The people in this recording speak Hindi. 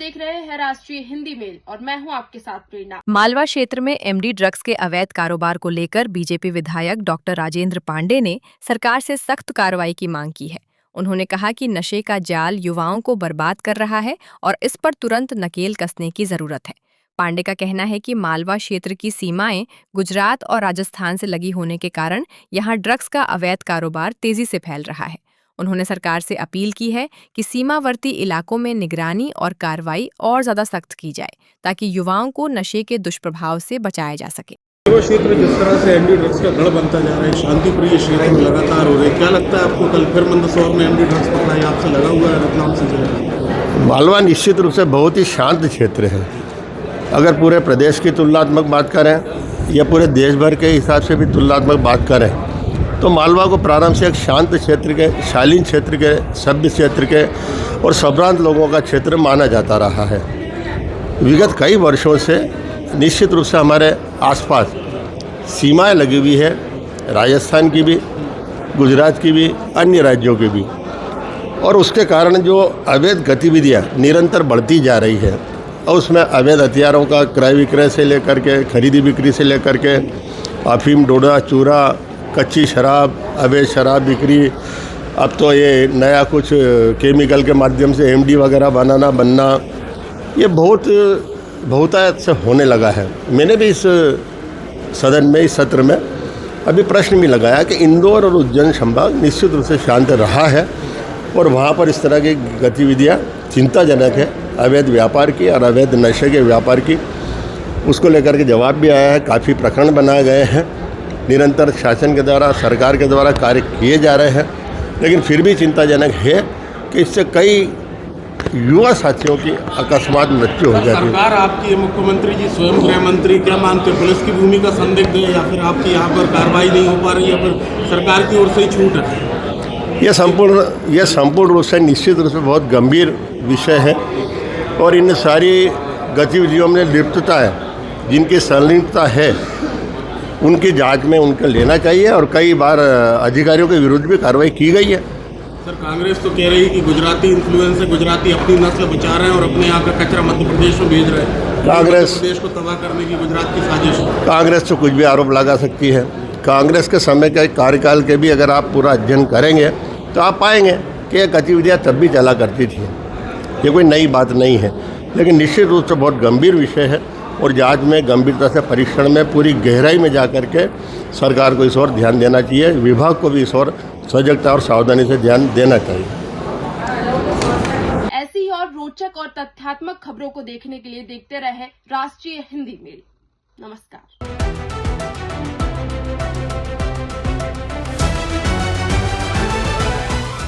देख रहे हैं राष्ट्रीय हिंदी मेल और मैं हूं आपके साथ प्रेरणा। मालवा क्षेत्र में एमडी ड्रग्स के अवैध कारोबार को लेकर बीजेपी विधायक डॉक्टर राजेंद्र पांडे ने सरकार से सख्त कार्रवाई की मांग की है। उन्होंने कहा कि नशे का जाल युवाओं को बर्बाद कर रहा है और इस पर तुरंत नकेल कसने की जरूरत है। पांडे का कहना है कि मालवा क्षेत्र की सीमाएं गुजरात और राजस्थान से लगी होने के कारण यहां ड्रग्स का अवैध कारोबार तेजी से फैल रहा है। उन्होंने सरकार से अपील की है कि सीमावर्ती इलाकों में निगरानी और कार्रवाई और ज्यादा सख्त की जाए ताकि युवाओं को नशे के दुष्प्रभाव से बचाया जा सके। क्षेत्र जिस तरह से एमडी ड्रग्स का गढ़ बनता जा रहा है, शांतिप्रिय क्षेत्र में लगातार हो रहे हैं, क्या लगता है आपको? कल फिर मंदसौर में एमडी ड्रग्स पकड़ा है, आपसे लगा हुआ है, रतलाम से चल। मालवा निश्चित रूप से बहुत ही शांत क्षेत्र है। अगर पूरे प्रदेश की तुलनात्मक बात करें या पूरे देश भर के हिसाब से भी तुलनात्मक बात करें तो मालवा को प्रारंभ से एक शांत क्षेत्र के, शालीन क्षेत्र के, सभ्य क्षेत्र के और संभ्रांत लोगों का क्षेत्र माना जाता रहा है। विगत कई वर्षों से निश्चित रूप से हमारे आसपास सीमाएं लगी हुई है, राजस्थान की भी, गुजरात की भी, अन्य राज्यों की भी, और उसके कारण जो अवैध गतिविधियां निरंतर बढ़ती जा रही है और उसमें अवैध हथियारों का क्रय विक्रय से लेकर के खरीदी बिक्री से लेकर के अफीम, डोडा, चूरा, कच्ची शराब, अवैध शराब बिक्री, अब तो ये नया कुछ केमिकल के माध्यम से एमडी वगैरह बनना, ये बहुतायत से होने लगा है। मैंने भी इस सदन में, इस सत्र में अभी प्रश्न भी लगाया कि इंदौर और उज्जैन संभाग निश्चित रूप से शांत रहा है और वहाँ पर इस तरह की गतिविधियाँ चिंताजनक है, अवैध व्यापार की और अवैध नशे के व्यापार की। उसको लेकर के जवाब भी आया है, काफ़ी प्रकरण बनाए गए हैं, निरंतर शासन के द्वारा, सरकार के द्वारा कार्य किए जा रहे हैं, लेकिन फिर भी चिंताजनक है कि इससे कई युवा साथियों की अकस्मात मृत्यु हो जाती है। सरकार आपकी, मुख्यमंत्री जी स्वयं, गृह मंत्री, क्या मानते हैं, पुलिस की भूमिका संदिग्ध है या फिर आपकी यहाँ पर कार्रवाई नहीं हो पा रही है, या फिर सरकार की ओर से ही छूट है? यह संपूर्ण रूप से निश्चित रूप से बहुत गंभीर विषय है और इन सारी गतिविधियों में लिप्तता है, जिनकी संलिप्तता है, उनकी जांच में उनका लेना चाहिए और कई बार अधिकारियों के विरुद्ध भी कार्रवाई की गई है। सर, कांग्रेस तो कह रही है कि गुजराती इन्फ्लुएंस है, गुजराती अपनी नस्ल बचा रहे हैं और अपने यहाँ का कचरा मध्य प्रदेश में भेज रहे हैं। कांग्रेस प्रदेश को तबाह करने की गुजरात की साजिश है। कांग्रेस तो कुछ भी आरोप लगा सकती है। कांग्रेस के समय के कार्यकाल के भी अगर आप पूरा अध्ययन करेंगे तो आप पाएंगे कि ये गतिविधियाँ तब भी चला करती थी। ये कोई नई बात नहीं है, लेकिन निश्चित रूप से बहुत गंभीर विषय है और जांच में गंभीरता से, परीक्षण में पूरी गहराई में जा कर के सरकार को इस ओर ध्यान देना चाहिए, विभाग को भी इस ओर सजगता और सावधानी से ध्यान देना चाहिए। ऐसी ही और रोचक और तथ्यात्मक खबरों को देखने के लिए देखते रहे राष्ट्रीय हिंदी मेल। नमस्कार।